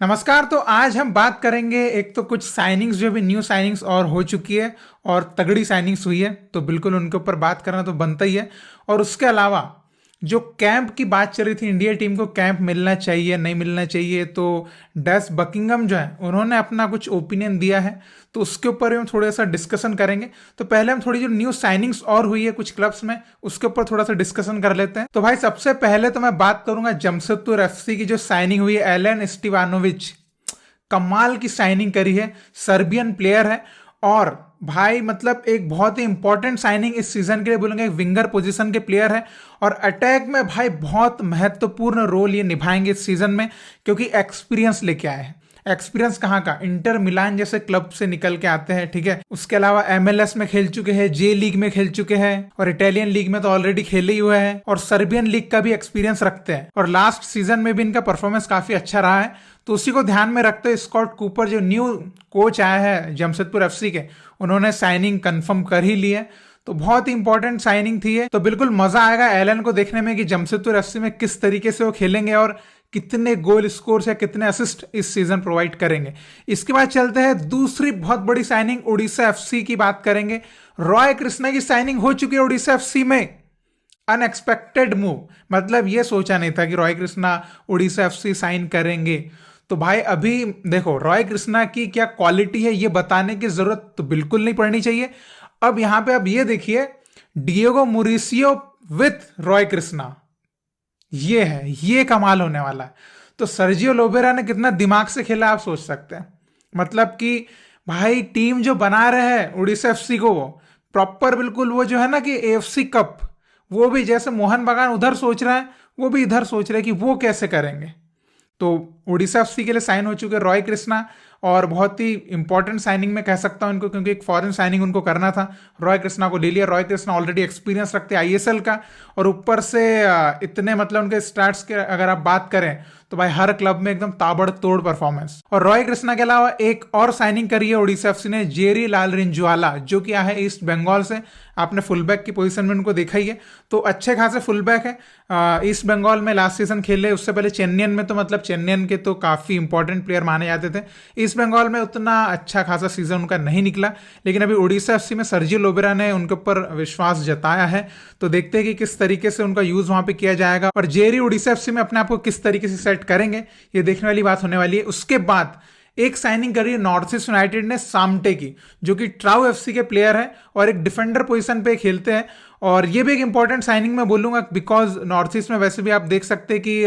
नमस्कार। तो आज हम बात करेंगे, एक तो कुछ साइनिंग्स जो भी न्यू साइनिंग्स और हो चुकी है और तगड़ी साइनिंग्स हुई है, तो बिल्कुल उनके ऊपर बात करना तो बनता ही है। और उसके अलावा जो कैंप की बात चल रही थी, इंडिया टीम को कैंप मिलना चाहिए नहीं मिलना चाहिए, तो डेस बकिंगम जो है उन्होंने अपना कुछ ओपिनियन दिया है, तो उसके ऊपर हम थोड़ा सा डिस्कशन करेंगे। तो पहले हम थोड़ी जो न्यू साइनिंग्स और हुई है कुछ क्लब्स में, उसके ऊपर थोड़ा सा डिस्कशन कर लेते हैं। तो भाई सबसे पहले तो मैं बात करूंगा जमशेदपुर एफसी की जो साइनिंग हुई है, एलेन स्टीवानोविच। कमाल की साइनिंग करी है, सर्बियन प्लेयर है। और भाई मतलब एक बहुत ही इंपॉर्टेंट साइनिंग इस सीजन के लिए बोलेंगे, एक विंगर पोजीशन के प्लेयर है और अटैक में भाई बहुत महत्वपूर्ण रोल ये निभाएंगे इस सीजन में, क्योंकि एक्सपीरियंस लेके आए हैं। एक्सपीरियंस कहाँ का, इंटर मिलान जैसे क्लब से निकल के आते हैं, ठीक है। उसके अलावा एमएलएस में खेल चुके हैं, जे लीग में खेल चुके हैं और इटालियन लीग में तो ऑलरेडी खेले ही हुए हैं और सर्बियन लीग का भी एक्सपीरियंस रखते हैं। और लास्ट सीजन में भी इनका परफॉर्मेंस काफी अच्छा रहा है, तो उसी को ध्यान में रखते हुए स्कॉट कूपर जो न्यू कोच आया है जमशेदपुर एफसी के, उन्होंने साइनिंग कंफर्म कर ही ली है। तो बहुत ही इंपॉर्टेंट साइनिंग थी है। तो बिल्कुल मजा आएगा एलन को देखने में कि जमशेदपुर एफसी में किस तरीके से वो खेलेंगे और कितने गोल स्कोर या कितने असिस्ट इस सीजन प्रोवाइड करेंगे। इसके बाद चलते हैं दूसरी बहुत बड़ी साइनिंग, उड़ीसा एफसी की बात करेंगे। रॉय कृष्णा की साइनिंग हो चुकी है उड़ीसा एफसी में। अनएक्सपेक्टेड मूव, मतलब ये सोचा नहीं था कि रॉय कृष्णा उड़ीसा एफसी साइन करेंगे। तो भाई अभी देखो रॉय कृष्णा की क्या क्वालिटी है ये बताने की जरूरत तो बिल्कुल नहीं पड़नी चाहिए। अब यहां पे अब ये देखिए, डिएगो मुरिसियो विथ रॉय कृष्णा, ये है, ये कमाल होने वाला है। तो सर्जियो लोबेरा ने कितना दिमाग से खेला आप सोच सकते हैं। मतलब कि भाई टीम जो बना रहे हैं उड़ीसा एफसी को, वो प्रॉपर बिल्कुल वो जो है ना कि एएफसी कप, वो भी जैसे मोहन बागान उधर सोच रहा है, वो भी इधर सोच रहे हैं कि वो कैसे करेंगे। तो उड़ीसा एफसी के लिए साइन हो चुके रॉय कृष्णा, और बहुत ही इंपॉर्टेंट साइनिंग में कह सकता हूं इनको, क्योंकि एक फॉरेन साइनिंग उनको करना था। रॉय कृष्णा को ले लिया। रॉय कृष्णा ऑलरेडी एक्सपीरियंस रखते हैं आईएसएल का, और ऊपर से इतने मतलब उनके स्टार्ट्स के अगर आप बात करें तो भाई हर क्लब में एकदम ताबड़तोड़ परफॉर्मेंस। और रॉय कृष्णा के अलावा एक और साइनिंग करी है उड़ीसा एफसी ने, जेरी लालरिंजुआला, जो कि है ईस्ट बंगाल से। आपने फुलबैक की पोजीशन में उनको देखा ही है, तो अच्छे खासे फुलबैक है। ईस्ट बंगाल में लास्ट सीजन खेले, उससे पहले चेन्नईयन में, तो मतलब चेन्नईयन के तो काफी इंपॉर्टेंट प्लेयर माने जाते थे। ईस्ट बंगाल में उतना अच्छा खासा सीजन उनका नहीं निकला, लेकिन अभी उड़ीसा एफसी में सर्जियो लोबेरा ने उनके ऊपर विश्वास जताया है। तो देखते हैं कि किस तरीके से उनका यूज वहां पे किया जाएगा और जेरी उड़ीसा एफसी में अपने आप को किस तरीके से सेट करेंगे, ये देखने वाली बात होने वाली है। उसके बाद एक साइनिंग करी है नॉर्थ ईस्ट यूनाइटेड ने सामटे की, जो कि ट्राउ एफसी के प्लेयर है और एक डिफेंडर पोजीशन पे खेलते हैं। और ये भी एक इंपॉर्टेंट साइनिंग मैं बोलूंगा, बिकॉज नॉर्थ ईस्ट में वैसे भी आप देख सकते हैं कि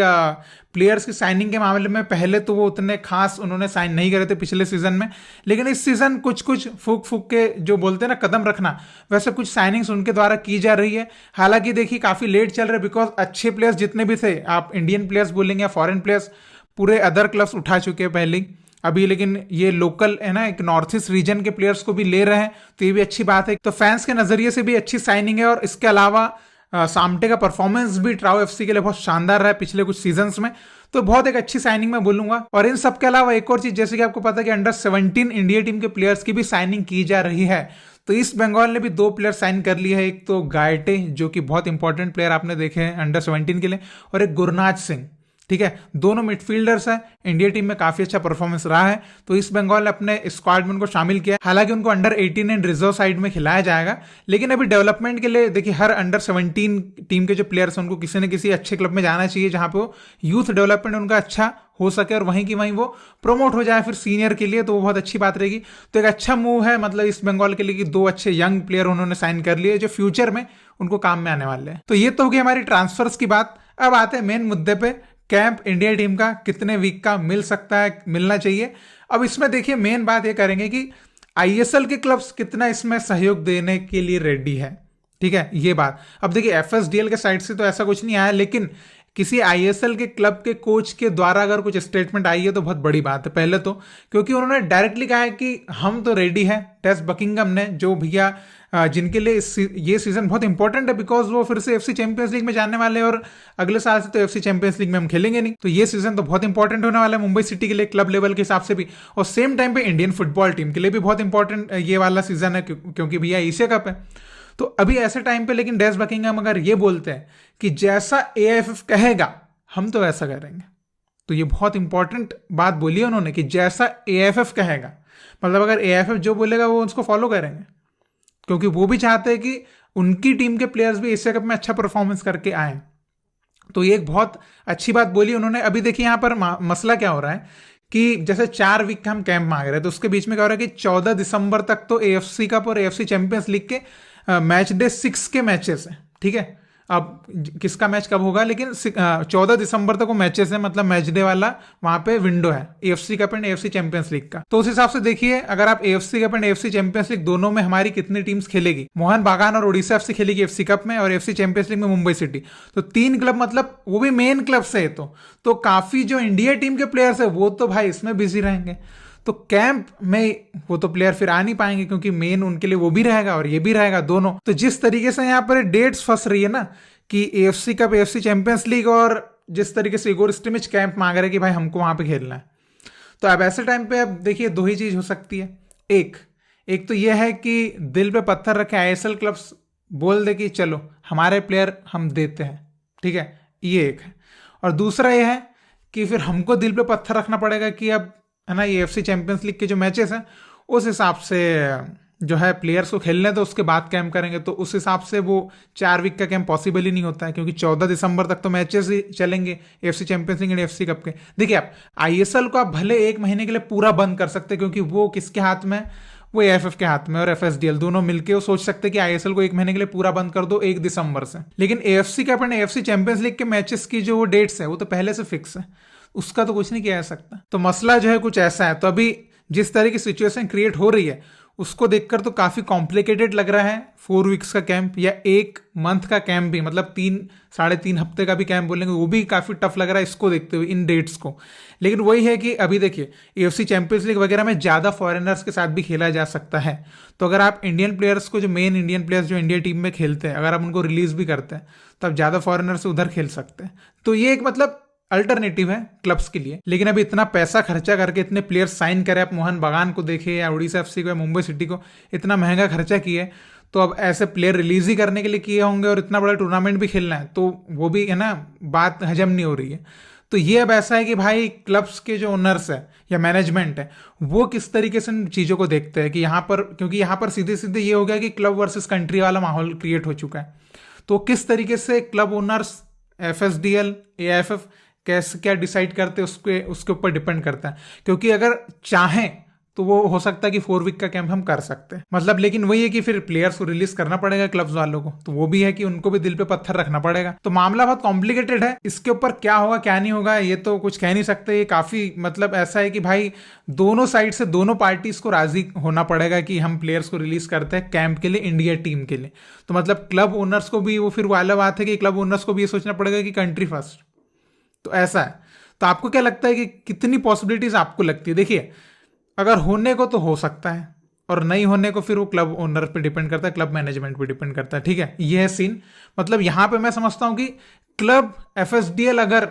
प्लेयर्स की साइनिंग के मामले में पहले तो वो उतने खास उन्होंने साइन नहीं करे थे पिछले सीजन में, लेकिन इस सीजन कुछ कुछ फूक फूक के जो बोलते हैं ना कदम रखना, वैसे कुछ साइनिंग्स उनके द्वारा की जा रही है। हालांकि देखिए काफी लेट चल रहे, बिकॉज अच्छे प्लेयर्स जितने भी थे, आप इंडियन प्लेयर्स बोलेंगे या फॉरेन प्लेयर्स, पूरे अदर क्लब्स उठा चुके हैं पहले अभी, लेकिन ये लोकल है ना, एक नॉर्थ ईस्ट रीजन के प्लेयर्स को भी ले रहे हैं, तो ये भी अच्छी बात है। तो फैंस के नजरिए से भी अच्छी साइनिंग है। और इसके अलावा सामटे का परफॉर्मेंस भी ट्राउ एफसी के लिए बहुत शानदार रहा है पिछले कुछ सीजन्स में, तो बहुत एक अच्छी साइनिंग मैं बोलूंगा। और इन सब के अलावा एक और चीज, जैसे कि आपको पता है कि अंडर 17 इंडिया टीम के प्लेयर्स की भी साइनिंग की जा रही है। तो ईस्ट बंगाल ने भी 2 प्लेयर साइन कर लिए है, एक तो गायटे जो कि बहुत इंपॉर्टेंट प्लेयर आपने देखे हैं अंडर 17 के लिए, और एक गुरनाज सिंह, ठीक है। दोनों मिडफील्डर्स हैं, इंडिया टीम में काफी अच्छा परफॉर्मेंस रहा है, तो ईस्ट बंगाल ने अपने स्क्वाड में उनको शामिल किया। हालांकि उनको अंडर 18 एंड रिजर्व साइड में खिलाया जाएगा, लेकिन अभी डेवलपमेंट के लिए देखिए हर अंडर 17 टीम के जो प्लेयर्स हैं उनको किसी न किसी अच्छे क्लब में जाना चाहिए, जहां पे वो यूथ डेवलपमेंट उनका अच्छा हो सके और वहीं की वहीं वो प्रमोट हो जाए फिर सीनियर के लिए, तो वो बहुत अच्छी बात रहेगी। तो एक अच्छा मूव है मतलब ईस्ट बंगाल के लिए कि 2 अच्छे यंग प्लेयर उन्होंने साइन कर लिए जो फ्यूचर में उनको काम में आने वाले हैं। तो ये तो होगी हमारी ट्रांसफर्स की बात। अब आते हैं मेन मुद्दे पे, कैंप इंडिया टीम का कितने वीक का मिल सकता है, मिलना चाहिए। अब इसमें देखिए मेन बात ये करेंगे कि आईएसएल के क्लब्स कितना इसमें सहयोग देने के लिए रेडी है, ठीक है, ये बात। अब देखिए एफएसडीएल के साइड से तो ऐसा कुछ नहीं आया, लेकिन किसी आईएसएल के क्लब के कोच के द्वारा अगर कुछ स्टेटमेंट आई है तो बहुत बड़ी बात है पहले तो, क्योंकि उन्होंने डायरेक्टली कहा है कि हम तो रेडी हैं। टेस बकिंगम ने, जो भैया जिनके लिए ये सीजन बहुत इंपॉर्टेंट है, बिकॉज वो फिर से एफसी चैंपियंस लीग में जाने वाले हैं और अगले साल से तो एफसी चैंपियंस लीग में हम खेलेंगे नहीं, तो ये सीजन तो बहुत इंपॉर्टेंट होने वाला है मुंबई सिटी के लिए क्लब लेवल के हिसाब से भी, और सेम टाइम पे इंडियन फुटबॉल टीम के लिए भी बहुत इंपॉर्टेंट ये वाला सीजन है, क्योंकि भैया एशिया कप है। तो अभी ऐसे टाइम पे लेकिन डेस बकिंगम अगर ये बोलते हैं कि जैसा एएफएफ कहेगा हम तो वैसा करेंगे, तो ये बहुत इंपॉर्टेंट बात बोली है उन्होंने कि जैसा एएफएफ कहेगा, मतलब अगर एएफएफ जो बोलेगा वो उसको फॉलो करेंगे, क्योंकि वो भी चाहते हैं कि उनकी टीम के प्लेयर्स भी एशिया कप में अच्छा परफॉर्मेंस करके आए। तो ये एक बहुत अच्छी बात बोली उन्होंने। अभी देखिए यहाँ पर मसला क्या हो रहा है कि जैसे 4 वीक का हम कैंप मांग रहे हैं, तो उसके बीच में क्या हो रहा है कि 14 दिसंबर तक तो एएफसी कप और एएफसी चैंपियंस लीग के मैच डे 6 के मैचेस हैं, ठीक है। अब किसका मैच कब होगा, लेकिन 14 दिसंबर तक वो मैचेस है, मतलब मैच डे वाला वहां पे विंडो है AFC cup and AFC champions league का। तो उस हिसाब से देखिए, अगर आप AFC cup and AFC champions league दोनों में हमारी कितनी टीम्स खेलेगी, मोहन बागान और ओडिशा एफसी खेलेगी एएफसी कप में, और एएफसी चैंपियंस लीग में मुंबई सिटी। तो 3 क्लब, मतलब वो भी मेन क्लब से है, तो काफी जो इंडिया टीम के प्लेयर्स है वो तो भाई इसमें बिजी रहेंगे। तो कैंप में वो तो प्लेयर फिर आ नहीं पाएंगे, क्योंकि मेन उनके लिए वो भी रहेगा और ये भी रहेगा दोनों। तो जिस तरीके से यहाँ पर डेट्स फंस रही है ना कि AFC cup, AFC champions league, और जिस तरीके से इगोर स्टिमिच कैंप मांग रहे हैं कि भाई हमको वहां पे खेलना है, तो अब ऐसे टाइम पे अब देखिए 2 ही चीज हो सकती है। एक तो यह है कि दिल पे पत्थर रखे आईएसएल क्लब्स बोल दे कि चलो हमारे प्लेयर हम देते हैं, ठीक है, ये एक है। और दूसरा यह है कि फिर हमको दिल पे पत्थर रखना पड़ेगा कि अब है ना, ये एएफसी चैंपियंस लीग के जो मैचेस हैं उस हिसाब से जो है प्लेयर्स को खेलने, तो उसके बाद कैंप करेंगे। तो उस हिसाब से वो 4 वीक का कैंप पॉसिबल ही नहीं होता है, क्योंकि 14 दिसंबर तक तो मैचेस ही चलेंगे AFC champions league and AFC cup के। देखिए, आप आईएसएल को आप भले 1 महीने के लिए पूरा बंद कर सकते हैं, क्योंकि वो किसके हाथ में, वो एएफएफ के हाथ में, और एफएसडीएल दोनों मिलकर वो सोच सकते हैं कि आईएसएल को 1 महीने के लिए पूरा बंद कर दो 1 दिसंबर से। लेकिन AFC cup and AFC champions league के मैचेस की जो डेट्स है वो तो पहले से फिक्स है, उसका तो कुछ नहीं किया जा सकता। तो मसला जो है कुछ ऐसा है। तो अभी जिस तरह की सिचुएशन क्रिएट हो रही है उसको देखकर तो काफी कॉम्प्लिकेटेड लग रहा है 4 वीक्स का कैंप, या 1 मंथ का कैंप भी, मतलब 3-3.5 हफ्ते का भी कैंप बोलेंगे, वो भी काफी टफ लग रहा है इसको देखते हुए, इन डेट्स को। लेकिन वही है कि अभी देखिए एएफसी चैंपियंस लीग वगैरह में ज्यादा फॉरेनर्स के साथ भी खेला जा सकता है। तो अगर आप इंडियन प्लेयर्स को, जो मेन इंडियन प्लेयर्स जो इंडिया टीम में खेलते हैं, अगर आप उनको रिलीज भी करते हैं तो आप ज्यादा फॉरेनर्स उधर खेल सकते हैं। तो ये एक मतलब अल्टरनेटिव है क्लब्स के लिए। लेकिन अभी इतना पैसा खर्चा करके इतने प्लेयर्स साइन करे, आप मोहन बागान को देखे या ओडिशा एफसी को या मुंबई सिटी को, इतना महंगा खर्चा किए, तो अब ऐसे प्लेयर रिलीज ही करने के लिए किए होंगे, और इतना बड़ा टूर्नामेंट भी खेलना है, तो वो भी है ना, बात हजम नहीं हो रही है। तो ये अब ऐसा है कि भाई क्लब्स के जो ओनर्स है या मैनेजमेंट है वो किस तरीके से इन चीज़ों को देखते हैं कि यहाँ पर, क्योंकि यहाँ पर सीधे सीधे ये हो गया कि क्लब वर्सेस कंट्री वाला माहौल क्रिएट हो चुका है। तो किस तरीके से क्लब ओनर्स, एफएसडीएल, एएफएफ कैसे क्या डिसाइड करते उसके ऊपर डिपेंड करता है। क्योंकि अगर चाहें तो वो हो सकता है कि 4 वीक का कैंप हम कर सकते हैं, मतलब। लेकिन वही है कि फिर प्लेयर्स को रिलीज करना पड़ेगा क्लब्स वालों को, तो वो भी है कि उनको भी दिल पे पत्थर रखना पड़ेगा। तो मामला बहुत कॉम्प्लिकेटेड है। इसके ऊपर क्या होगा क्या नहीं होगा ये तो कुछ कह नहीं सकते। ये काफी मतलब ऐसा है कि भाई दोनों साइड से दोनों पार्टीज को राजी होना पड़ेगा कि हम प्लेयर्स को रिलीज करते हैं कैंप के लिए, इंडिया टीम के लिए। तो मतलब क्लब ओनर्स को भी वो फिर वाला बात है कि क्लब ओनर्स को भी ये सोचना पड़ेगा कि कंट्री फर्स्ट। तो ऐसा है। तो आपको क्या लगता है कि कितनी पॉसिबिलिटीज आपको लगती है? देखिए, अगर होने को तो हो सकता है, और नहीं होने को फिर वो क्लब ओनर पे डिपेंड करता है, क्लब मैनेजमेंट पे डिपेंड करता है, ठीक है। ये है सीन। मतलब यहां पे मैं समझता हूं कि क्लब एफएसडीएल अगर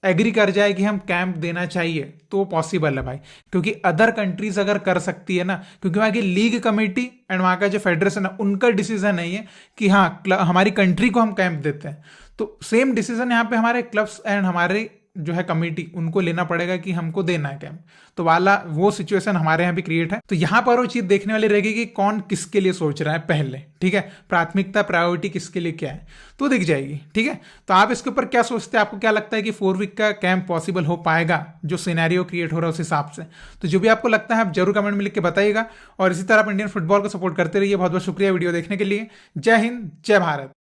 एग्री कर जाए कि हम कैंप देना चाहिए तो पॉसिबल है भाई, क्योंकि अदर कंट्रीज अगर कर सकती है ना, क्योंकि वहां की लीग कमेटी एंड वहां का जो फेडरेशन है उनका डिसीजन नहीं है कि हाँ हमारी कंट्री को हम कैंप देते हैं। तो सेम डिसीजन यहाँ पे हमारे क्लब्स एंड हमारे जो है कमेटी, उनको लेना पड़ेगा कि हमको देना है कैंप। तो वाला वो सिचुएशन हमारे यहाँ भी क्रिएट है। तो यहाँ पर वो चीज देखने वाली रहेगी कि कौन किसके लिए सोच रहा है पहले, ठीक है, प्राथमिकता प्रायोरिटी किसके लिए क्या है, तो दिख जाएगी, ठीक है। तो आप इसके ऊपर क्या सोचते हैं? आपको क्या लगता है कि 4 वीक का कैंप पॉसिबल हो पाएगा जो सिनेरियो क्रिएट हो रहा है उस हिसाब से? तो जो भी आपको लगता है आप जरूर कमेंट में लिख के बताइएगा। और इसी तरह आप इंडियन फुटबॉल को सपोर्ट करते रहिए। बहुत बहुत शुक्रिया वीडियो देखने के लिए। जय हिंद, जय भारत।